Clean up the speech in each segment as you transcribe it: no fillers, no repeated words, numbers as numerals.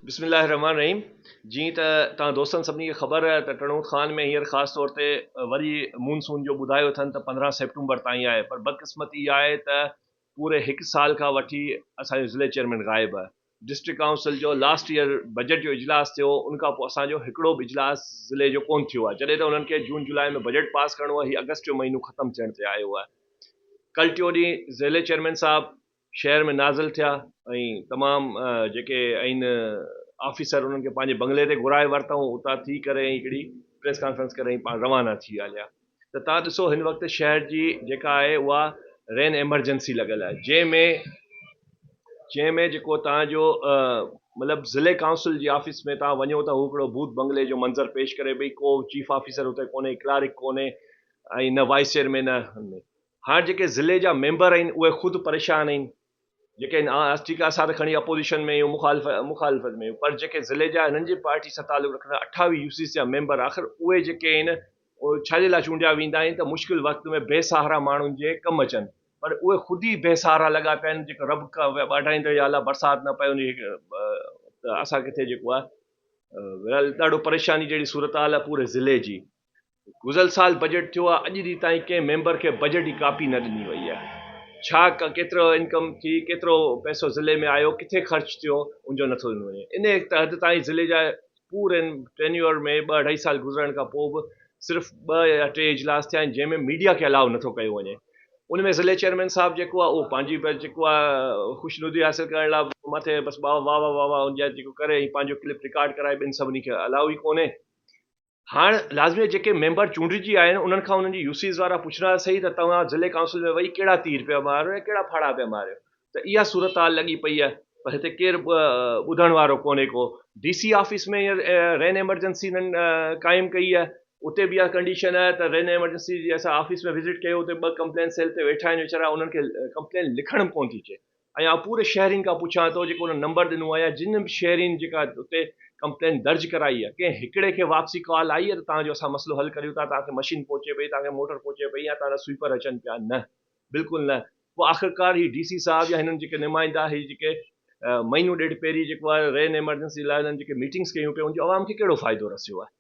बिस्मिल्लाहिर्रहमानिर्रहीम। जी त तव्हां दोस्तनि सभिनी खे ख़बर आहे त टणूक ख़ान में हींअर ख़ासि तौर ते वरी मूनसून जो ॿुधायो अथनि त 15 सेप्टेम्बर ताईं आहे, पर बदकिस्मती इहा आहे त पूरे 1 साल खां वठी असांजो ज़िले चेयरमैन गाइबु आहे। डिस्ट्रिक्ट काउंसिल जो लास्ट ईयर बजट जो इजलास थियो, उनखां पोइ असांजो हिकिड़ो बि इजलास ज़िले जो कोन थियो आहे, जॾहिं त उन्हनि खे जून जुलाई में बजट पास करिणो आहे। हीउ अगस्त जो महीनो ख़तमु थियण ते आयो आहे। कल टियों ॾींहुं ज़िले चेयरमैन साहब शहर में नाज़िल थिया ऐं तमामु जेके आहिनि ऑफिसर उन्हनि खे पंहिंजे बंगले ते घुराए वरितऊं। उतां थी करे हिकिड़ी प्रेस कॉन्फ्रेंस करे पाण रवाना थी हलिया। त तव्हां ॾिसो हिन वक़्तु शहर जी जेका आहे उहा रेन एमरजेंसी लॻल आहे, जंहिंमें जेको तव्हांजो मतिलबु ज़िले काउंसिल जी ऑफिस में तव्हां वञो त हू हिकिड़ो भूत बंगले जो मंज़र पेश करे भई को चीफ ऑफिसर हुते कोन्हे, क्लार्क कोन्हे ऐं न वाइस चेयरमैन आहे। हाणे जेके ज़िले जा मेंबर आहिनि उहे ख़ुदि परेशान आहिनि, जेके ठीकु आहे असां त खणी अपोजिशन में आहियूं, मुखालफ़त में आहियूं, पर जेके ज़िले जा हिननि जी पार्टी सां तालुक़ रखंदा 28 यूसीस जा मेंबर, आख़िर उहे जेके आहिनि उहे छाजे लाइ चूंडिया वेंदा आहिनि त मुश्किल वक़्त में बेसहारा माण्हुनि जे कमु अचनि, पर उहे ख़ुदि ई बेसहारा लॻा पिया आहिनि। जेको रब खां ॿाढाईंदो या अलाह बरसाति न पए उन त असां किथे जेको आहे ॾाढो परेशानी जहिड़ी सूरत हाल आहे पूरे ज़िले जी। गुज़िरियल साल बजट थियो आहे, अॼु ॾींहुं ताईं कंहिं मेंबर खे बजट जी कापी न ॾिनी वई आहे। छा केतिरो इनकम थी, केतिरो पैसो ज़िले में आयो, किथे ख़र्च थियो, उनजो नथो ॾिनो वञे। इन हद ताईं ज़िले जा पूरे टेन्योर में 2-2.5 साल गुज़रण खां पोइ बि सिर्फ़ु 2 या 3 इजलास थिया आहिनि, जंहिंमें मीडिया खे अलाउ नथो कयो वञे। उनमें ज़िले चेयरमैन साहब जेको आहे उहो पंहिंजी जेको आहे ख़ुशनुदी हासिलु करण लाइ मथे बसि वाह वाह वाह वाह उनजा जेको करे ऐं पंहिंजो क्लिप रिकॉर्ड कराए ॿिनि सभिनी खे अलाउ ई कोन्हे। हाणे लाज़मी जेके मेंबर चूंडिजी आया आहिनि उन्हनि खां उन्हनि जी यूसीस वारा पुछंदा सही त तव्हां ज़िले काउंसिल में वही कहिड़ा तीर पिया मारियो ऐं कहिड़ा फाड़ा पिया मारियो, त इहा सूरत हाल लॻी पई आहे। पर हिते केरु ॿुधण वारो कोन्हे को। DC ऑफिस में रेन एमरजेंसी क़ाइमु कई आहे, उते बि इहा कंडीशन आहे त रेन एमरजेंसी जी असां ऑफिस में विज़िट कयो, उते 2 कंप्लेन सेल ते वेठा आहिनि वीचारा, उन्हनि खे कंप्लेन लिखण कोन थी अचे। ऐं पूरे शहरीनि खां पुछां थो, जेको उन्हनि नंबर ॾिनो आहे, जिन बि शहरीनि जेका उते कंप्लेन दर्ज कराई आहे, कंहिं हिकिड़े खे वापसी कॉल आई आहे त तव्हांजो असां मसलो हल करियूं था, तव्हांखे मशीन पहुचे पई, तव्हांखे मोटर पहुचे पई, या तव्हांजा स्वीपर अचनि पिया? न, बिल्कुलु न। पोइ आख़िरकार ही DC साहब या हिननि जेके नुमाइंदा ही जेके महीनो ॾेढ पहिरीं जेको आहे रेन एमरजेंसी लाइ हिननि जेके मीटिंग्स कयूं पियूं, उनजो आवाम खे कहिड़ो फ़ाइदो रसियो आहे?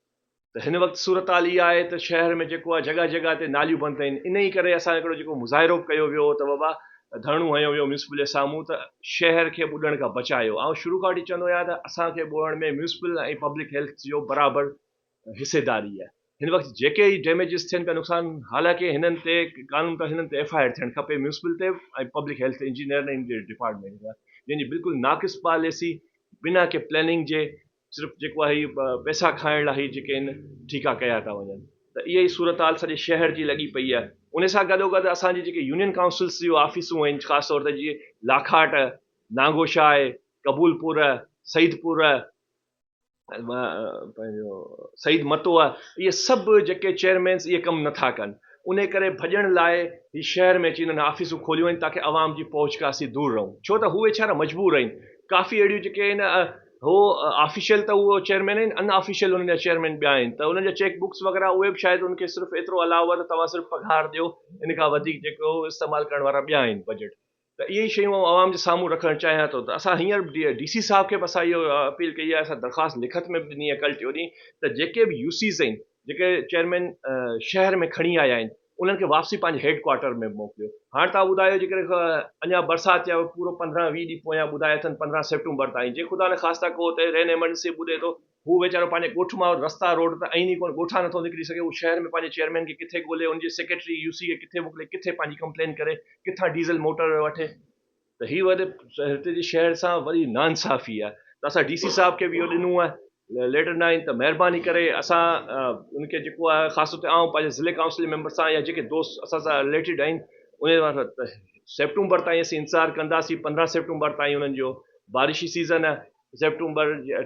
त हिन वक़्तु सूरत हाल इहा आहे त शहर में जेको आहे जॻह जॻह ते नालियूं बंदि आहिनि। इन ई करे असां हिकिड़ो जेको मुज़ाहिरो कयो वियो त बाबा धरणो हयो वियो म्यूनिसिपल जे साम्हूं त शहर खे ॿुॾण खां बचायो। ऐं शुरू खां वठी चवंदो आहियां त असांखे ॿुॾण में म्यूनिसिपल ऐं पब्लिक हेल्थ जो बराबरि हिसेदारी आहे। हिन वक़्तु जेके ई डैमेजिस थियनि पिया, नुक़सान, हालांकि हिननि ते कानून त हिननि ते FIR थियणु खपे, म्यूनिसिपल ते ऐं पब्लिक हेल्थ इंजीनियर ऐं डिपार्टमेंट जा, जंहिंजी बिल्कुलु नाक़िस पॉलिसी बिना के प्लैनिंग जे सिर्फ़ु जेको आहे पैसा खाइण लाइ जेके आहिनि ठीका कया था वञनि। त इहा ई सूरत हाल सॼे शहर जी लॻी पई आहे। उन सां गॾोगॾु असांजी जेके यूनियन काउंसिल्स जूं ऑफिसूं आहिनि, ख़ासि तौर ते जीअं लाखाट, नागोशा आहे, कबूलपुर, सईदपुर, पंहिंजो सईद मतो आहे, इहे सभु जेके चेयरमैन्स इहे कमु नथा कनि। उन करे भॼण लाइ ही शहर में अची हिननि ऑफिसूं खोलियूं आहिनि ताकी आवाम जी पहुच खां असीं दूरि रहूं, छो त हू वेचारा मजबूर आहिनि। काफ़ी अहिड़ियूं जेके आहिनि हो ऑफिशियल त उहो चेयरमैन आहिनि, अनऑफिशियल उन्हनि जा चेयरमैन ॿिया आहिनि, त उन्हनि जा चेक बुक्स वग़ैरह उहे बि शायदि उनखे सिर्फ़ु एतिरो अलाउ आहे त तव्हां सिर्फ़ु पघार ॾियो, इन खां वधीक जेको इस्तेमालु करण वारा ॿिया आहिनि बजट। त इहे ई शयूं आवाम जे साम्हूं रखणु चाहियां थो। त असां हींअर DC साहब खे बि असां इहो अपील कई आहे, असां दरख़्वास्त लिखत में बि ॾिनी आहे कल टियों ॾींहुं, त जेके बि यूसीस आहिनि, जेके चेयरमैन शहर में खणी आया आहिनि, उन्हनि खे वापसी पंहिंजे हेडक्वार्टर में मोकिलियो। हाणे तव्हां ॿुधायो जेकर अञा बरसाति या पूरो 15-20 ॾींहं पोयां ॿुधाए अथनि 15 सेप्टेम्बर ताईं, जे ख़ुदा न ख़ास्ता को हुते रेन एमरजेंसी ॿुधे थो, हू वेचारो पंहिंजे ॻोठ मां रस्ता रोड त आईनी कोन, ॻोठा नथो निकिरी सघे, उहो शहर में पंहिंजे चेयरमैन खे किथे ॻोल्हे, उनजे सेक्रेटरी UC खे किथे मोकिले, किथे पंहिंजी कंप्लेन करे, किथां डीज़ल मोटर वठे। त हीअ वरी हिते जे शहर सां वरी नाइंसाफ़ी आहे। त असां DC साहब खे बि इहो ॾिनो आहे लेटर 9, त महिरबानी करे असां उनखे जेको आहे ख़ासि तौर ते आऊं पंहिंजे ज़िले काउंसिल मेंबर सां या जेके दोस्त असां सां रिलेटेड आहिनि, उन सेप्टेम्बर ताईं असीं इंतज़ारु कंदासीं। 15 सेप्टेम्बर ताईं उन्हनि जो बारिशी सीज़न आहे,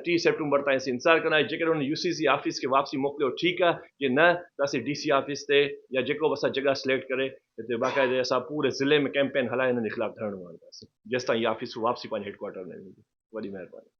30 सेप्टेम्बर ताईं असीं इंतज़ारु कंदासीं। जेकर उन UC जी ऑफिस खे वापसी मोकिलियो ठीकु आहे, जे न त असीं DC ऑफिस ते या जेको बि असां जॻह सिलेक्ट करे हिते बाक़ाइदे असां पूरे ज़िले में कैंपेन हलाए हिननि जे ख़िलाफ़ु धरणो हणंदासीं, जेसिताईं इहा ऑफिस वापसी पंहिंजे हेडक्वार्टर में वेंदी। वॾी महिरबानी।